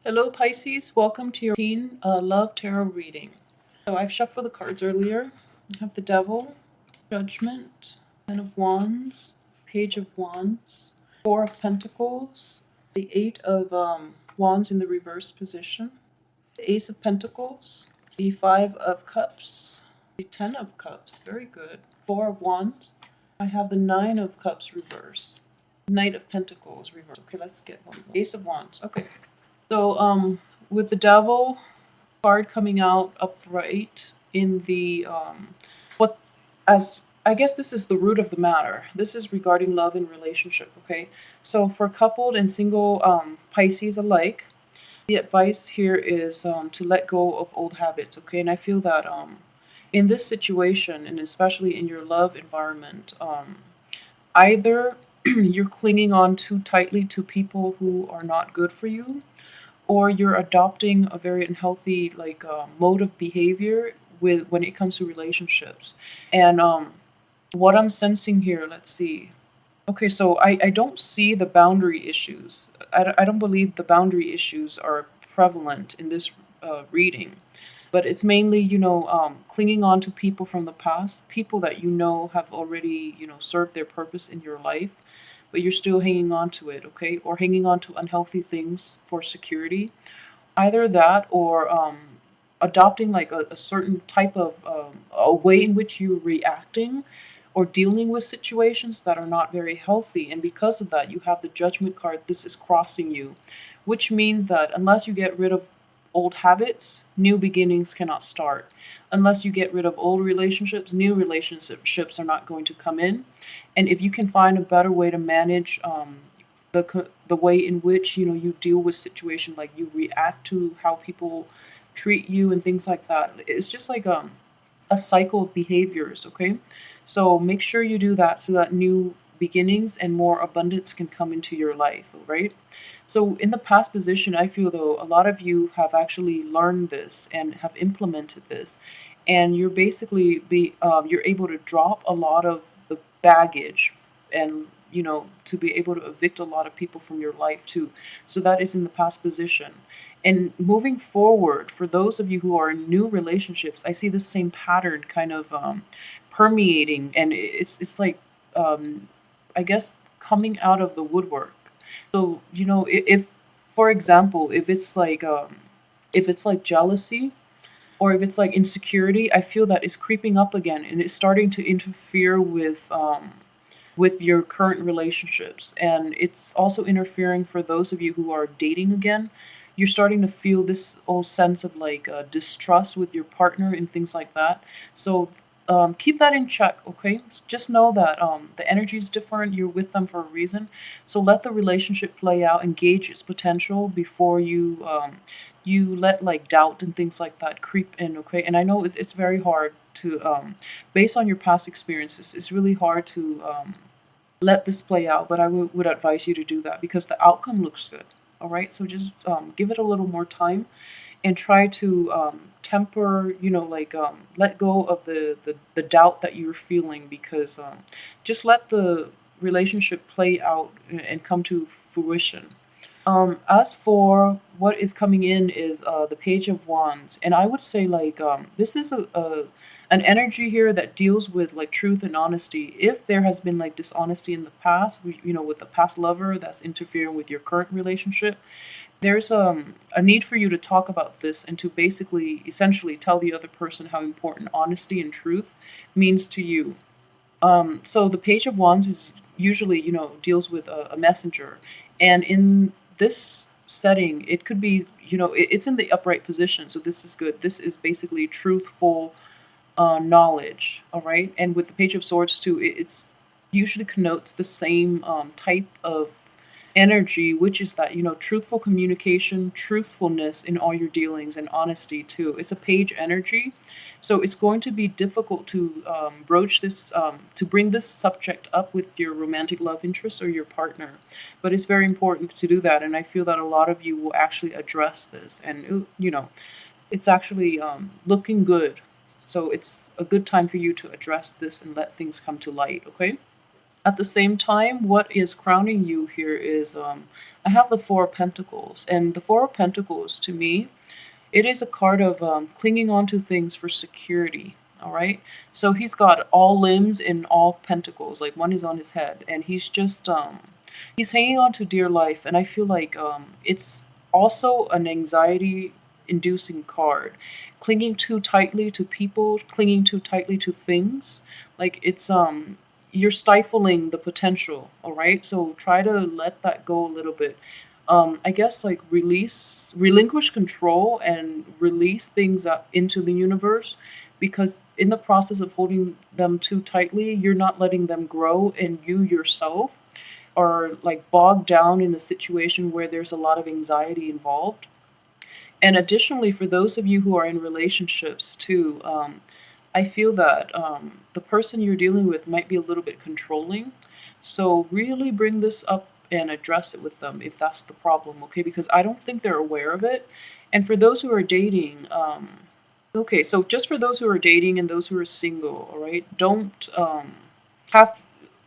Hello Pisces, welcome to your teen love tarot reading. So I've shuffled the cards earlier. I have the Devil, Judgment, Ten of Wands, Page of Wands, Four of Pentacles, the Eight of Wands in the reverse position, the Ace of Pentacles, the Five of Cups, the Ten of Cups, very good, Four of Wands. I have the Nine of Cups reverse, Knight of Pentacles reverse. Okay, let's get one more. Ace of Wands, okay. So, with the Devil card coming out upright in the, what, as, I guess this is the root of the matter. This is regarding love and relationship, okay? So for coupled and single Pisces alike, the advice here is to let go of old habits, okay? And I feel that in this situation, and especially in your love environment, either you're clinging on too tightly to people who are not good for you, or you're adopting a very unhealthy mode of behavior with when it comes to relationships. And what I'm sensing here, let's see. Okay, so I don't see the boundary issues. I don't believe the boundary issues are prevalent in this reading, but it's mainly, clinging on to people from the past, people that you know have already, served their purpose in your life, but you're still hanging on to it, okay? Or hanging on to unhealthy things for security. Either that or adopting like a certain type of a way in which you're reacting or dealing with situations that are not very healthy. And because of that, you have the Judgment card. This is crossing you, which means that unless you get rid of old habits, new beginnings cannot start. Unless you get rid of old relationships, new relationships are not going to come in. And if you can find a better way to manage the way in which you deal with situation, like you react to how people treat you and things like that, it's just like a cycle of behaviors, okay? So make sure you do that so that new beginnings and more abundance can come into your life, right? So in the past position, I feel though a lot of you have actually learned this and have implemented this, and you're basically you're able to drop a lot of the baggage, and to be able to evict a lot of people from your life too. So that is in the past position. And moving forward, for those of you who are in new relationships, I see the same pattern kind of permeating, and it's like I guess coming out of the woodwork. So if for example, if it's like jealousy, or if it's like insecurity, I feel that it's creeping up again, and it's starting to interfere with your current relationships. And it's also interfering for those of you who are dating again. You're starting to feel this old sense of like distrust with your partner and things like that. So keep that in check, okay? Just know that the energy is different. You're with them for a reason. So let the relationship play out, engage its potential before you let like doubt and things like that creep in, okay? And I know it's very hard to, based on your past experiences, it's really hard to let this play out, but I would advise you to do that because the outcome looks good. All right, so just give it a little more time and try to temper, let go of the doubt that you're feeling, because just let the relationship play out and come to fruition. As for what is coming in is the Page of Wands, and I would say like this is an energy here that deals with like truth and honesty. If there has been like dishonesty in the past, with the past lover that's interfering with your current relationship, there's a need for you to talk about this and to basically essentially tell the other person how important honesty and truth means to you. So the Page of Wands is usually, deals with a messenger. And in this setting, it could be, it's in the upright position. So this is good. This is basically truthful knowledge. All right. And with the Page of Swords too, it's usually connotes the same type of energy, which is that, truthful communication, truthfulness in all your dealings, and honesty too. It's a page energy. So it's going to be difficult to broach this, to bring this subject up with your romantic love interest or your partner. But it's very important to do that. And I feel that a lot of you will actually address this. And, it's actually looking good. So it's a good time for you to address this and let things come to light, okay? At the same time, what is crowning you here is I have the Four of Pentacles, and the Four of Pentacles to me, it is a card of clinging on to things for security. All right. So he's got all limbs and all pentacles. Like one is on his head, and he's just he's hanging on to dear life. And I feel like it's also an anxiety-inducing card, clinging too tightly to people, clinging too tightly to things. Like it's you're stifling the potential. All right. So try to let that go a little bit. I guess like relinquish control and release things up into the universe, because in the process of holding them too tightly, you're not letting them grow, and you yourself are like bogged down in a situation where there's a lot of anxiety involved. And additionally, for those of you who are in relationships too, I feel that the person you're dealing with might be a little bit controlling. So really bring this up and address it with them if that's the problem, okay? Because I don't think they're aware of it. And for those who are dating, okay, so just for those who are dating and those who are single, all right, don't have.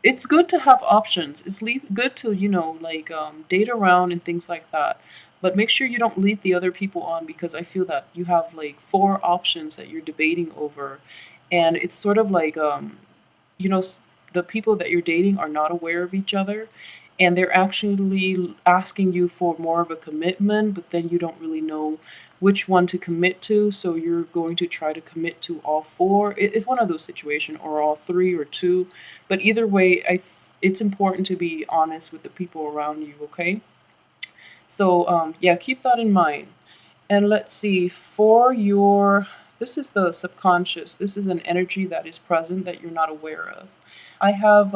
It's good to have options. It's good to like date around and things like that. But make sure you don't lead the other people on, because I feel that you have like four options that you're debating over, and it's sort of like you know, the people that you're dating are not aware of each other, and they're actually asking you for more of a commitment, but then you don't really know which one to commit to, so you're going to try to commit to all four. It's one of those situations, or all three, or two. But either way, it's important to be honest with the people around you, okay? So yeah, keep that in mind. And let's see, for your, this is the subconscious. This is an energy that is present that you're not aware of. I have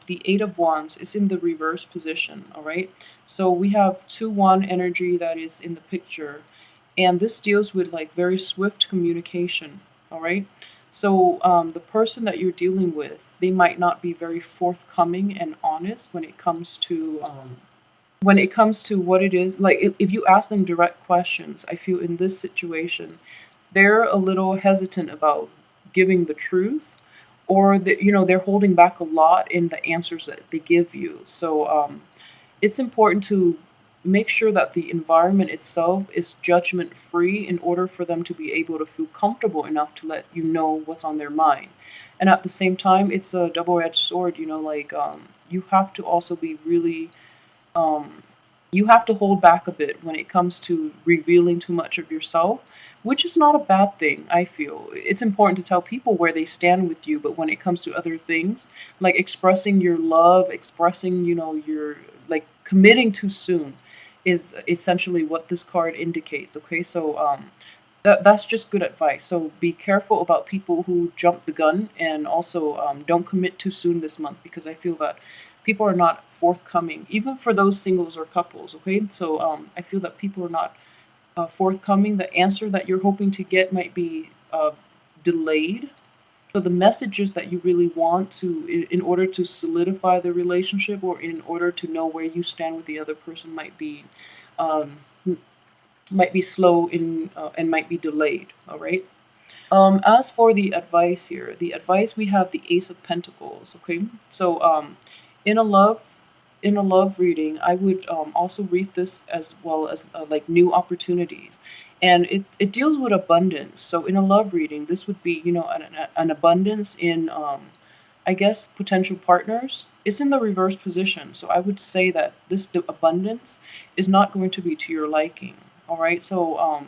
the Eight of Wands. It's in the reverse position, all right? So we have 2-1 energy that is in the picture. And this deals with like very swift communication, all right? So the person that you're dealing with, they might not be very forthcoming and honest when it comes to what it is. Like if you ask them direct questions, I feel in this situation they're a little hesitant about giving the truth, or that they're holding back a lot in the answers that they give you. So it's important to make sure that the environment itself is judgment free in order for them to be able to feel comfortable enough to let you know what's on their mind. And at the same time, it's a double-edged sword, like you have to also be really um, you have to hold back a bit when it comes to revealing too much of yourself, which is not a bad thing. I feel it's important to tell people where they stand with you, but when it comes to other things, like expressing your love, expressing, your, like, committing too soon is essentially what this card indicates. Okay, so that's just good advice. So be careful about people who jump the gun, and also don't commit too soon this month, because I feel that people are not forthcoming, even for those singles or couples. Okay, so I feel that people are not forthcoming. The answer that you're hoping to get might be delayed. So the messages that you really want to, in order to solidify the relationship, or in order to know where you stand with the other person, um, might be slow in and might be delayed. All right. As for the advice here, the advice, we have the Ace of Pentacles. Okay, so in a love in a love reading, I would also read this as well as like new opportunities, and it deals with abundance. So in a love reading, this would be an abundance in I guess potential partners. It's in the reverse position, so I would say that this abundance is not going to be to your liking. All right, so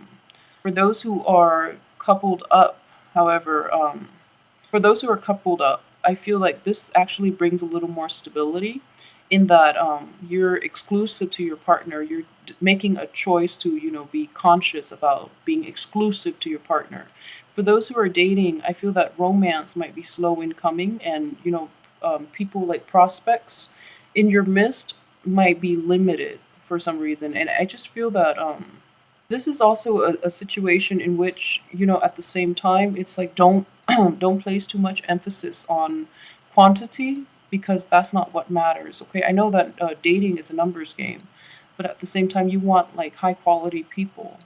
for those who are coupled up, however, for those who are coupled up, I feel like this actually brings a little more stability, in that you're exclusive to your partner. You're making a choice to, be conscious about being exclusive to your partner. For those who are dating, I feel that romance might be slow in coming, and, people like prospects in your midst might be limited for some reason. And I just feel that this is also a situation in which, at the same time, it's like don't don't place too much emphasis on quantity, because that's not what matters. Okay, I know that dating is a numbers game, but at the same time, you want like high quality people.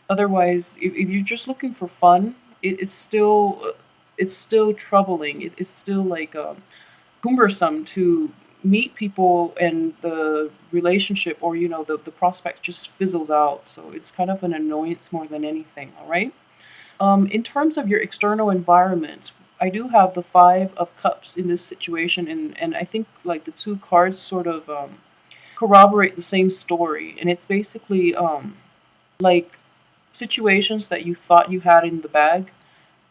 Otherwise, if you're just looking for fun, it's still troubling. It's still like cumbersome to meet people, and the relationship, or the prospect just fizzles out. So it's kind of an annoyance more than anything. All right. In terms of your external environment, I do have the Five of Cups in this situation, and I think like the two cards sort of corroborate the same story, and it's basically like situations that you thought you had in the bag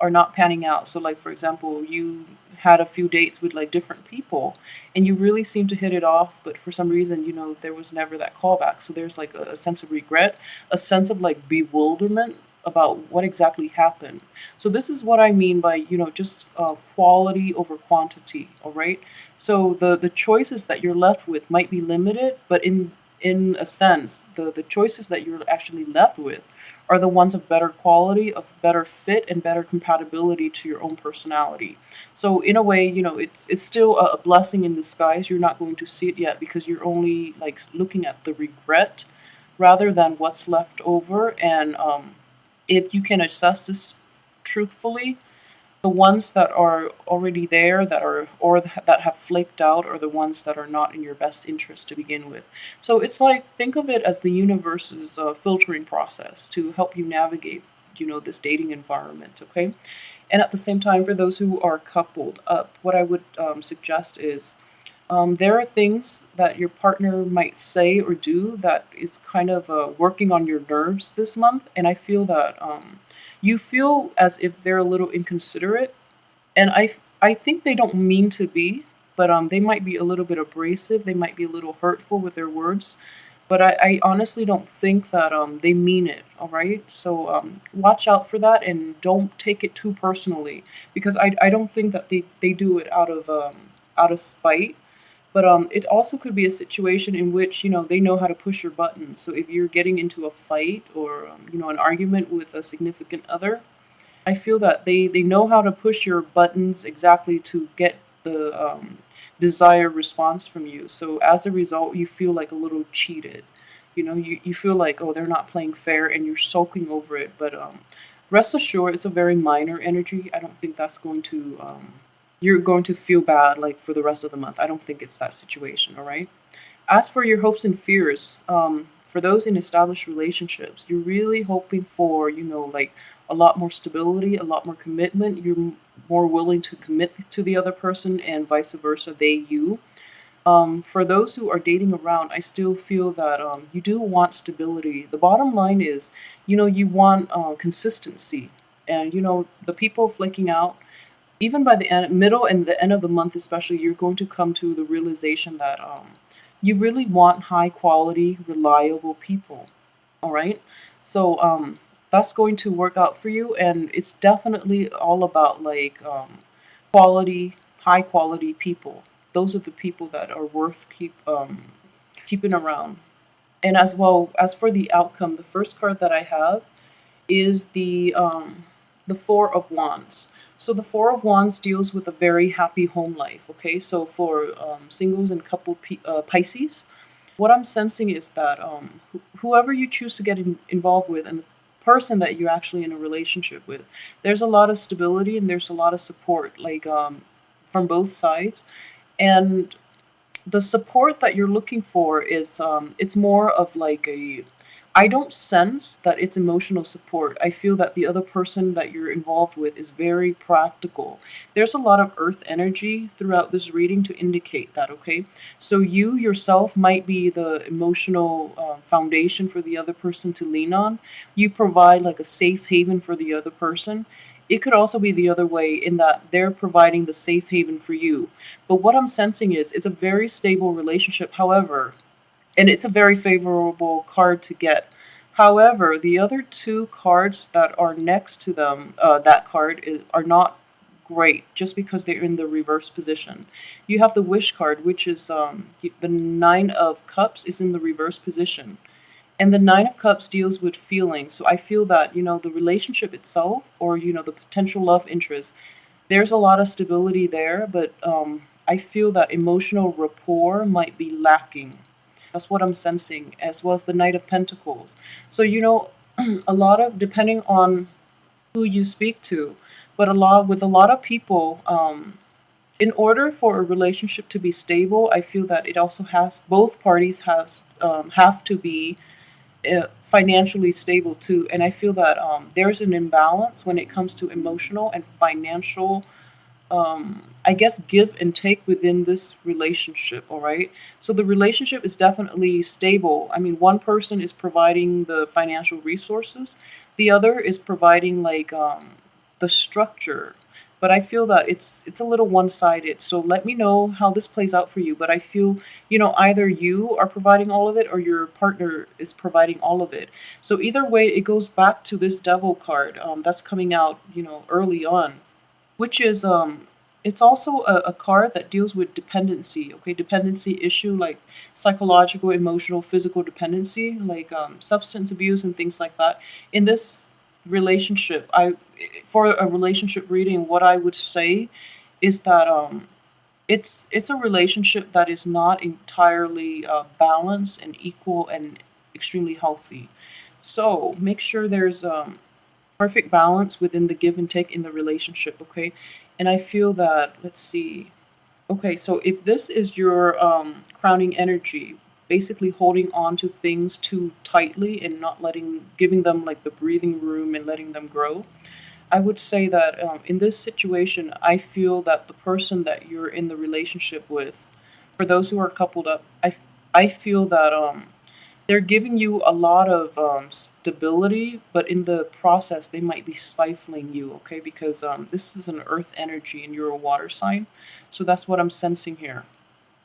are not panning out. So, like for example, you had a few dates with like different people, and you really seemed to hit it off, but for some reason, there was never that callback. So there's like a sense of regret, a sense of like bewilderment about what exactly happened. So this is what I mean by just quality over quantity. All right. So the choices that you're left with might be limited, but in a sense, the choices that you're actually left with are the ones of better quality, of better fit, and better compatibility to your own personality. So in a way, it's still a blessing in disguise. You're not going to see it yet because you're only like looking at the regret rather than what's left over. And if you can assess this truthfully, the ones that are already there, that have flaked out, are the ones that are not in your best interest to begin with. So it's like, think of it as the universe's filtering process to help you navigate this dating environment. Okay. And at the same time, for those who are coupled up, what I would suggest is there are things that your partner might say or do that is kind of working on your nerves this month. And I feel that you feel as if they're a little inconsiderate. And I think they don't mean to be, but they might be a little bit abrasive. They might be a little hurtful with their words. But I honestly don't think that they mean it. All right. So watch out for that, and don't take it too personally, because I don't think that they do it out of spite. But it also could be a situation in which they know how to push your buttons. So if you're getting into a fight, or an argument with a significant other, I feel that they know how to push your buttons exactly to get the desired response from you. So as a result, you feel like a little cheated. You feel like, oh, they're not playing fair, and you're sulking over it. But rest assured, it's a very minor energy. I don't think that's going to you're going to feel bad like for the rest of the month. I don't think it's that situation. All right. As for your hopes and fears, for those in established relationships, you're really hoping for, like a lot more stability, a lot more commitment. You're more willing to commit to the other person, and vice versa, they you. For those who are dating around, I still feel that you do want stability. The bottom line is, you want consistency. And, the people flaking out, even by the middle and the end of the month especially, you're going to come to the realization that you really want high quality, reliable people. All right. So that's going to work out for you, and it's definitely all about like quality, high quality people. Those are the people that are worth keeping around. And as well as for the outcome, the first card that I have is the Four of Wands. So the Four of Wands deals with a very happy home life. Okay, so for singles and couple Pisces, what I'm sensing is that whoever you choose to get involved with, and the person that you're actually in a relationship with, there's a lot of stability, and there's a lot of support, like from both sides. And the support that you're looking for is it's more of like a, I don't sense that it's emotional support. I feel that the other person that you're involved with is very practical. There's a lot of earth energy throughout this reading to indicate that. Okay, so you yourself might be the emotional foundation for the other person to lean on. You provide like a safe haven for the other person. It could also be the other way, in that they're providing the safe haven for you. But what I'm sensing is it's a very stable relationship. However, and it's a very favorable card to get. However, the other two cards that are next to them, that card, are not great, just because they're in the reverse position. You have the Wish card, which is the Nine of Cups is in the reverse position. And the Nine of Cups deals with feelings. So I feel that, the relationship itself, or, the potential love interest, there's a lot of stability there, but I feel that emotional rapport might be lacking. That's what I'm sensing, as well as the Knight of Pentacles. So, a lot of, depending on who you speak to, but with a lot of people, in order for a relationship to be stable, I feel that it also has both parties have to be financially stable too. And I feel that there's an imbalance when it comes to emotional and financial, I guess, give and take within this relationship. All right. So the relationship is definitely stable. I mean, one person is providing the financial resources, the other is providing like the structure. But I feel that it's a little one-sided. So let me know how this plays out for you. But I feel, either you are providing all of it or your partner is providing all of it. So either way, it goes back to this devil card that's coming out, early on, which is it's also a card that deals with dependency. Okay, dependency issue like psychological, emotional, physical dependency, like substance abuse and things like that. In this relationship, I for a relationship reading, what I would say is that it's a relationship that is not entirely balanced and equal and extremely healthy. So make sure there's perfect balance within the give and take in the relationship, okay? And I feel that, let's see. Okay, so if this is your crowning energy, basically holding on to things too tightly and not giving them like the breathing room and letting them grow, I would say that in this situation, I feel that the person that you're in the relationship with, for those who are coupled up, I feel that they're giving you a lot of stability, but in the process, they might be stifling you, okay? Because this is an earth energy and you're a water sign. So that's what I'm sensing here.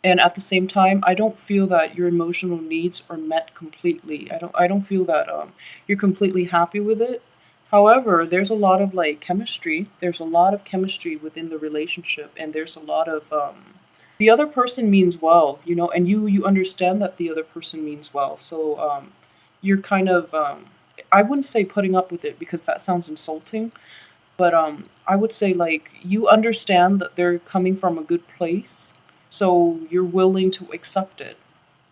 And at the same time, I don't feel that your emotional needs are met completely. I don't feel that you're completely happy with it. However, there's a lot of like chemistry. There's a lot of chemistry within the relationship, and there's a lot of the other person means well, and you understand that the other person means well. So you're kind of I wouldn't say putting up with it because that sounds insulting, but I would say like you understand that they're coming from a good place, so you're willing to accept it.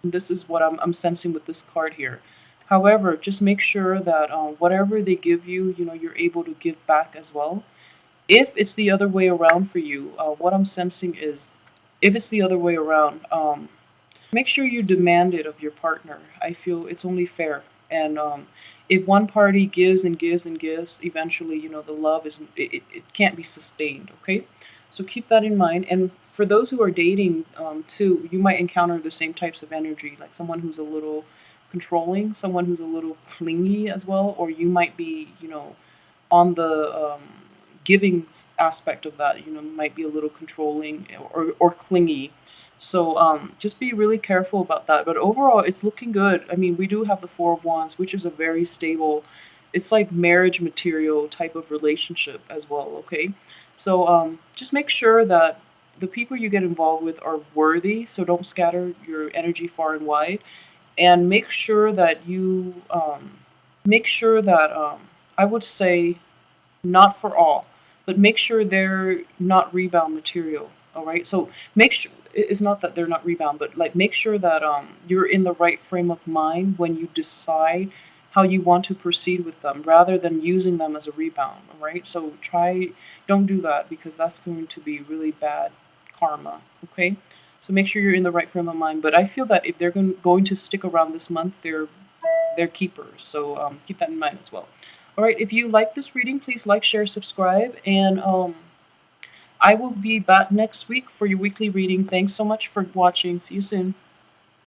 And this is what I'm sensing with this card here. However, just make sure that whatever they give you, you're able to give back as well. If it's the other way around for you, what I'm sensing is, if it's the other way around, make sure you demand it of your partner. I feel it's only fair. And if one party gives and gives and gives, eventually, the love isn't, it can't be sustained, okay? So keep that in mind. And for those who are dating too, you might encounter the same types of energy, like someone who's a little controlling, someone who's a little clingy as well, or you might be, on the giving aspect of that, might be a little controlling or clingy. So just be really careful about that. But overall, it's looking good. I mean, we do have the Four of Wands, which is a very stable, it's like marriage material type of relationship as well, okay? So just make sure that the people you get involved with are worthy, so don't scatter your energy far and wide. And make sure that I would say not for all, but make sure they're not rebound material. All right. So make sure it's not that they're not rebound, but like make sure that you're in the right frame of mind when you decide how you want to proceed with them, rather than using them as a rebound. All right. So don't do that because that's going to be really bad karma. Okay. So make sure you're in the right frame of mind. But I feel that if they're going to stick around this month, they're keepers. So keep that in mind as well. All right, if you like this reading, please like, share, subscribe, and I will be back next week for your weekly reading. Thanks so much for watching. See you soon.